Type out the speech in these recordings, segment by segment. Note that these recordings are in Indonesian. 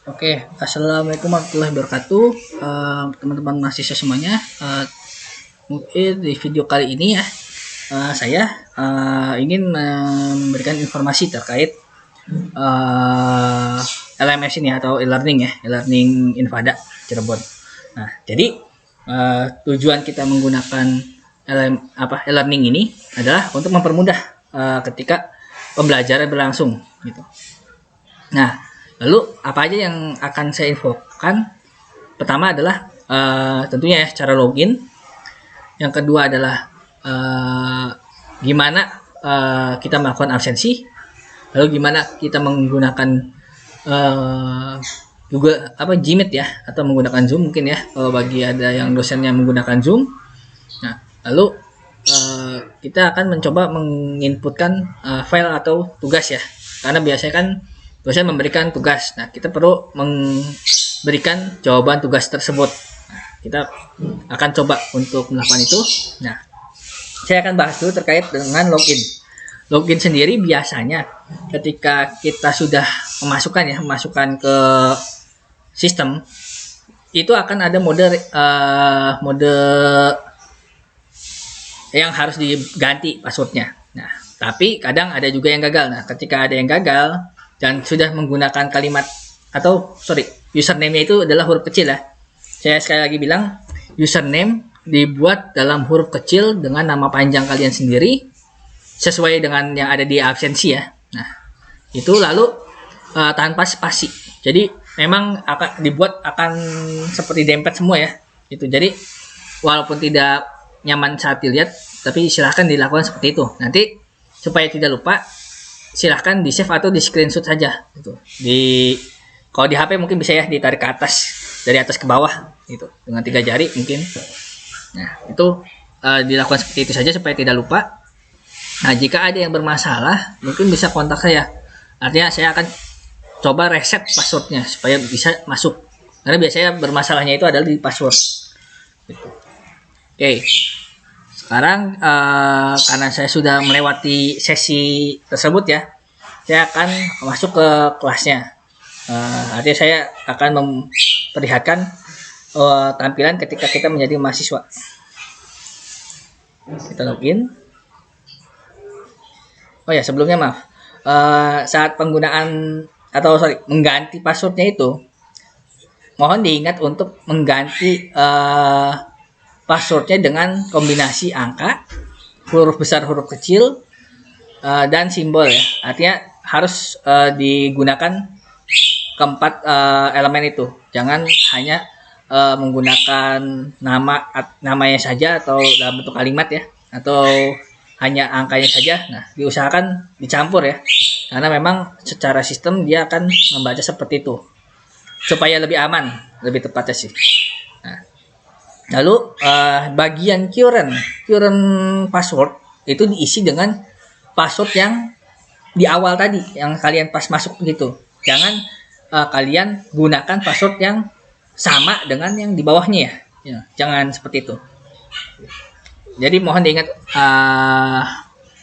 Oke, assalamualaikum warahmatullahi wabarakatuh, teman-teman mahasiswa semuanya. Mungkin di video kali ini ya, saya ingin memberikan informasi terkait LMS ini atau e-learning ya, e-learning Infada Cirebon. Nah, jadi tujuan kita menggunakan e-learning ini adalah untuk mempermudah ketika pembelajaran berlangsung gitu. Nah, lalu apa aja yang akan saya infokan? Pertama adalah tentunya ya cara login. Yang kedua adalah gimana kita melakukan absensi. Lalu gimana kita menggunakan Google Gmeet ya, atau menggunakan Zoom mungkin ya, kalau bagi ada yang dosennya menggunakan Zoom. Nah, lalu kita akan mencoba menginputkan file atau tugas ya, karena biasanya kan dosen memberikan tugas. Nah, kita perlu memberikan jawaban tugas tersebut. Nah, kita akan coba untuk melakukan itu. Nah, saya akan bahas dulu terkait dengan login. Login sendiri biasanya ketika kita sudah memasukkan ke sistem, itu akan ada mode yang harus diganti passwordnya. Nah, tapi kadang ada juga yang gagal. Nah, ketika ada yang gagal dan sudah menggunakan kalimat atau username-nya itu adalah huruf kecil ya. Saya sekali lagi bilang, username dibuat dalam huruf kecil dengan nama panjang kalian sendiri sesuai dengan yang ada di absensi ya. Nah, itu lalu tanpa spasi. Jadi memang akan dibuat seperti dempet semua ya. Itu jadi walaupun tidak nyaman saat dilihat, tapi silahkan dilakukan seperti itu. Nanti supaya tidak lupa, silahkan di save atau di screenshot saja gitu. Kalau di HP mungkin bisa ya ditarik ke atas, dari atas ke bawah gitu, dengan 3 jari mungkin. Nah, itu dilakukan seperti itu saja supaya tidak lupa. Nah, jika ada yang bermasalah mungkin bisa kontak saya, artinya saya akan coba reset passwordnya supaya bisa masuk, karena biasanya bermasalahnya itu adalah di password gitu. Oke, sekarang karena saya sudah melewati sesi tersebut ya, saya akan masuk ke kelasnya. Artinya saya akan memperlihatkan tampilan ketika kita menjadi mahasiswa. Kita login. Oh ya, sebelumnya maaf, saat penggunaan mengganti passwordnya itu, mohon diingat untuk mengganti passwordnya dengan kombinasi angka, huruf besar, huruf kecil, dan simbol ya. Artinya harus digunakan keempat elemen itu. Jangan hanya menggunakan namanya saja atau dalam bentuk kalimat ya, atau hanya angkanya saja. Nah, diusahakan dicampur ya, karena memang secara sistem dia akan membaca seperti itu supaya lebih aman, lebih tepatnya sih. Nah, lalu bagian current password itu diisi dengan password yang di awal tadi yang kalian pas masuk gitu. Jangan kalian gunakan password yang sama dengan yang di bawahnya ya. Jangan seperti itu. Jadi mohon diingat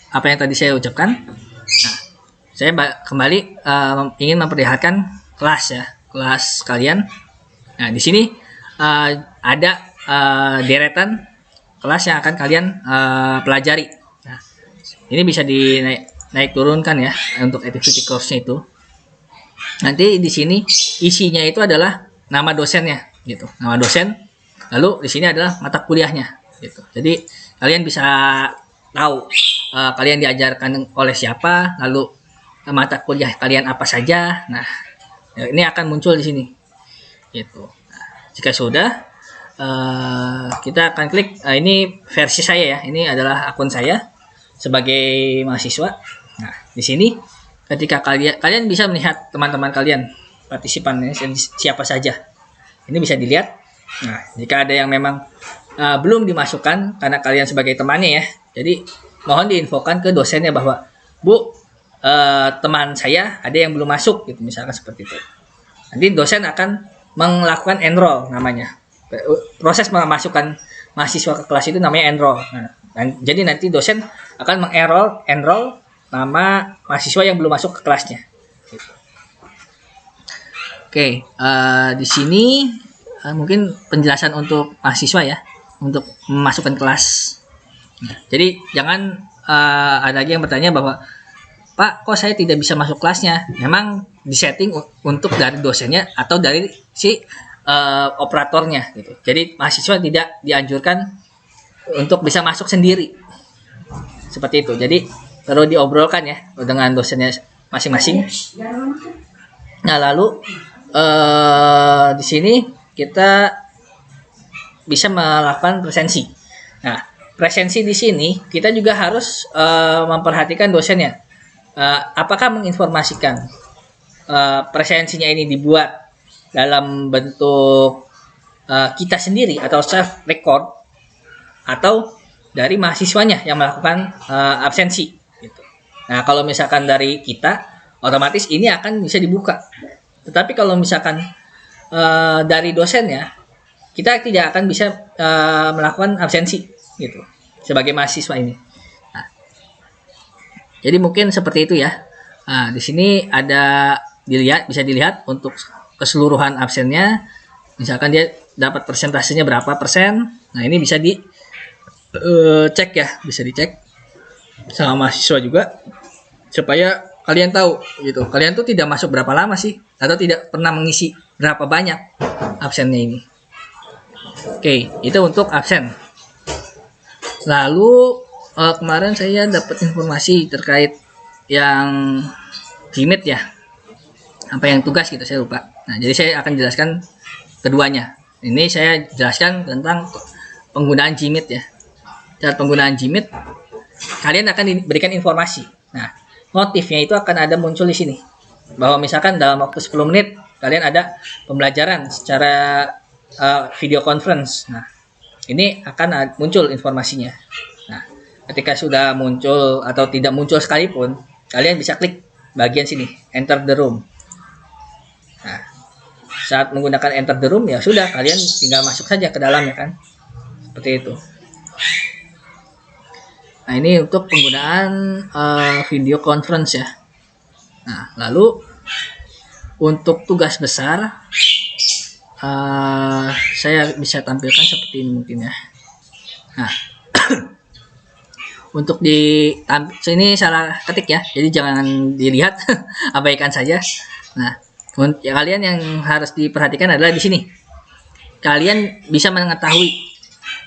apa yang tadi saya ucapkan. Nah, saya kembali ingin memperlihatkan kelas ya, kelas kalian. Nah, di sini ada deretan kelas yang akan kalian pelajari. Nah, ini bisa naik turunkan ya untuk activity course-nya itu. Nanti di sini isinya itu adalah nama dosennya gitu, nama dosen. Lalu di sini adalah mata kuliahnya gitu. Jadi kalian bisa tahu kalian diajarkan oleh siapa, lalu mata kuliah kalian apa saja. Nah, ini akan muncul di sini gitu. Nah, jika sudah kita akan klik. Ini versi saya ya, ini adalah akun saya sebagai mahasiswa. Nah, di sini ketika kalian bisa melihat teman-teman kalian, partisipannya siapa saja. Ini bisa dilihat. Nah, jika ada yang memang belum dimasukkan karena kalian sebagai temannya ya, jadi mohon diinfokan ke dosennya bahwa Bu, teman saya ada yang belum masuk gitu, misalkan seperti itu. Nanti dosen akan melakukan enroll namanya. Proses memasukkan mahasiswa ke kelas itu namanya enroll. Nah, jadi nanti dosen akan enroll nama mahasiswa yang belum masuk ke kelasnya. Gitu. Oke, di sini mungkin penjelasan untuk mahasiswa ya, untuk memasukkan kelas. Nah, jadi jangan ada lagi yang bertanya bahwa Pak, kok saya tidak bisa masuk kelasnya? Memang disetting untuk dari dosennya atau dari si operatornya gitu. Jadi mahasiswa tidak dianjurkan untuk bisa masuk sendiri. Seperti itu. Jadi perlu diobrolkan ya dengan dosennya masing-masing. Nah, lalu di sini kita bisa melakukan presensi. Nah, presensi di sini kita juga harus memperhatikan dosennya. Apakah menginformasikan presensinya ini dibuat dalam bentuk kita sendiri atau self record atau dari mahasiswanya yang melakukan absensi gitu. Nah, kalau misalkan dari kita, otomatis ini akan bisa dibuka. Tetapi kalau misalkan dari dosennya, kita tidak akan bisa melakukan absensi gitu sebagai mahasiswa ini. Nah, jadi mungkin seperti itu ya. Nah, di sini ada bisa dilihat untuk keseluruhan absennya. Misalkan dia dapat persentasenya berapa persen. Nah, ini bisa cek ya, bisa dicek sama mahasiswa juga supaya kalian tahu gitu. Kalian tuh tidak masuk berapa lama sih atau tidak pernah mengisi berapa banyak absennya ini. Oke, itu untuk absen. Lalu kemarin saya dapat informasi terkait yang Gmeet ya. Apa yang tugas gitu saya lupa. Nah, jadi saya akan jelaskan keduanya. Ini saya jelaskan tentang penggunaan Gmeet ya. Cara penggunaan Gmeet, kalian akan diberikan informasi. Nah, notifnya itu akan ada muncul di sini. Bahwa misalkan dalam waktu 10 menit kalian ada pembelajaran secara video conference. Nah, ini akan muncul informasinya. Nah, ketika sudah muncul atau tidak muncul sekalipun, kalian bisa klik bagian sini, enter the room. Nah, saat menggunakan enter the room ya sudah, kalian tinggal masuk saja ke dalam ya kan. Seperti itu. Nah, ini untuk penggunaan video conference ya. Nah, lalu untuk tugas besar saya bisa tampilkan seperti ini mungkin ya. Nah, untuk sini salah ketik ya, jadi jangan dilihat, abaikan saja. Nah, ya, kalian yang harus diperhatikan adalah di sini. Kalian bisa mengetahui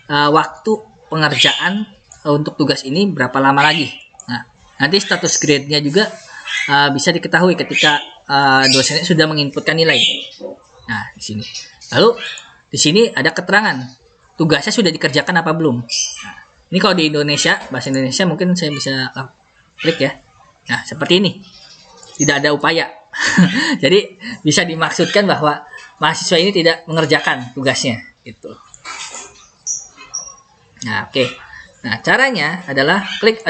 waktu pengerjaan untuk tugas ini berapa lama lagi. Nah, nanti status grade-nya juga bisa diketahui ketika dosennya sudah menginputkan nilai. Nah, di sini. Lalu di sini ada keterangan tugasnya sudah dikerjakan apa belum. Nah, ini kalau di Indonesia, bahasa Indonesia mungkin saya bisa klik ya. Nah, seperti ini. Tidak ada upaya. Jadi bisa dimaksudkan bahwa mahasiswa ini tidak mengerjakan tugasnya gitu. Nah, oke. Nah, caranya adalah klik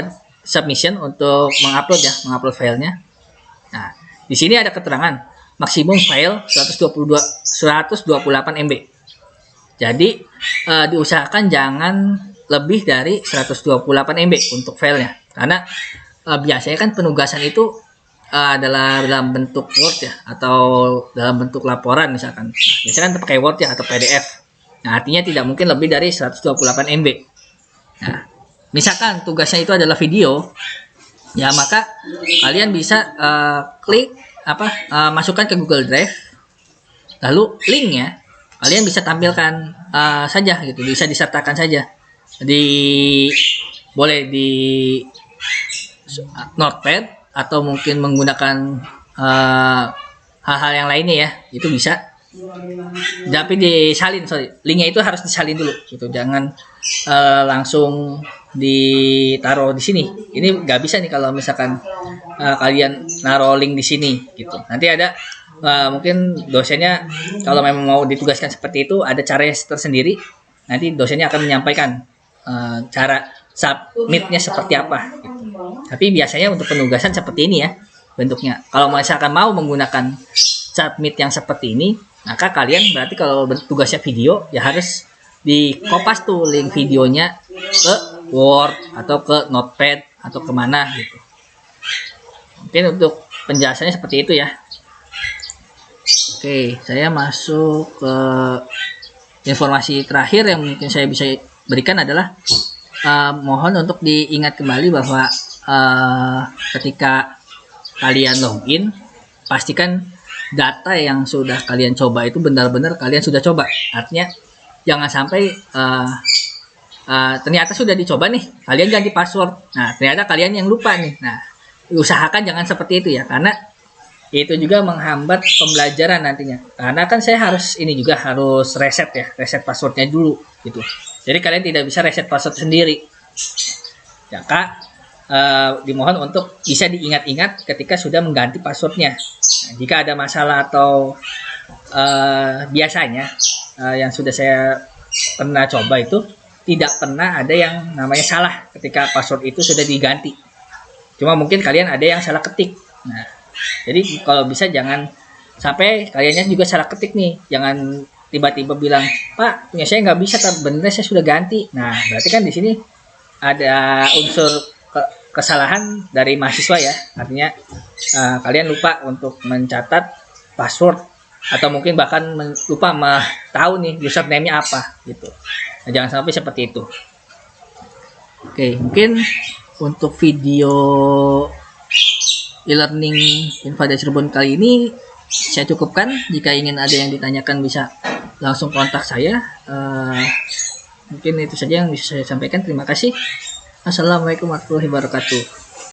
submission untuk mengupload filenya. Nah, di sini ada keterangan maksimum file 128 MB. Jadi diusahakan jangan lebih dari 128 MB untuk filenya, karena biasanya kan penugasan itu adalah dalam bentuk Word ya, atau dalam bentuk laporan misalkan. Nah, biasanya kan pakai Word ya atau PDF. Nah, artinya tidak mungkin lebih dari 128 MB. Nah, misalkan tugasnya itu adalah video, ya maka kalian bisa klik masukkan ke Google Drive, lalu linknya kalian bisa tampilkan saja gitu, bisa disertakan saja boleh di Notepad atau mungkin menggunakan hal-hal yang lainnya ya, itu bisa. Tapi linknya itu harus disalin dulu gitu, jangan langsung ditaruh di sini. Ini nggak bisa nih kalau misalkan kalian naruh link di sini gitu. Nanti ada mungkin dosennya kalau memang mau ditugaskan seperti itu, ada cara tersendiri. Nanti dosennya akan menyampaikan cara submitnya seperti apa gitu. Tapi biasanya untuk penugasan seperti ini ya bentuknya. Kalau misalkan mau menggunakan submit yang seperti ini, maka kalian berarti kalau tugasnya video ya harus dikopas tuh link videonya ke Word atau ke Notepad atau kemana gitu. Mungkin untuk penjelasannya seperti itu ya. Oke, saya masuk ke informasi terakhir yang mungkin saya bisa berikan adalah mohon untuk diingat kembali bahwa ketika kalian login, pastikan data yang sudah kalian coba itu benar-benar kalian sudah coba. Artinya jangan sampai ternyata sudah dicoba nih, kalian ganti password. Nah, ternyata kalian yang lupa nih. Nah, usahakan jangan seperti itu ya, karena itu juga menghambat pembelajaran nantinya. Karena kan saya harus reset ya, reset passwordnya dulu gitu. Jadi kalian tidak bisa reset password sendiri. Ya Kak, dimohon untuk bisa diingat-ingat ketika sudah mengganti passwordnya. Nah, jika ada masalah atau biasanya yang sudah saya pernah coba itu tidak pernah ada yang namanya salah ketika password itu sudah diganti. Cuma mungkin kalian ada yang salah ketik. Nah, jadi kalau bisa jangan sampai kaliannya juga salah ketik nih. Jangan tiba-tiba bilang, Pak, punya saya nggak bisa, bener saya sudah ganti. Nah, berarti kan di sini ada unsur kesalahan dari mahasiswa ya. Artinya kalian lupa untuk mencatat password atau mungkin bahkan lupa tahu nih username-nya apa gitu. Nah, jangan sampai seperti itu. Oke, mungkin untuk video e-learning Infada Cirebon kali ini saya cukupkan. Jika ingin ada yang ditanyakan bisa langsung kontak saya. Mungkin itu saja yang bisa saya sampaikan. Terima kasih. Assalamualaikum warahmatullahi wabarakatuh.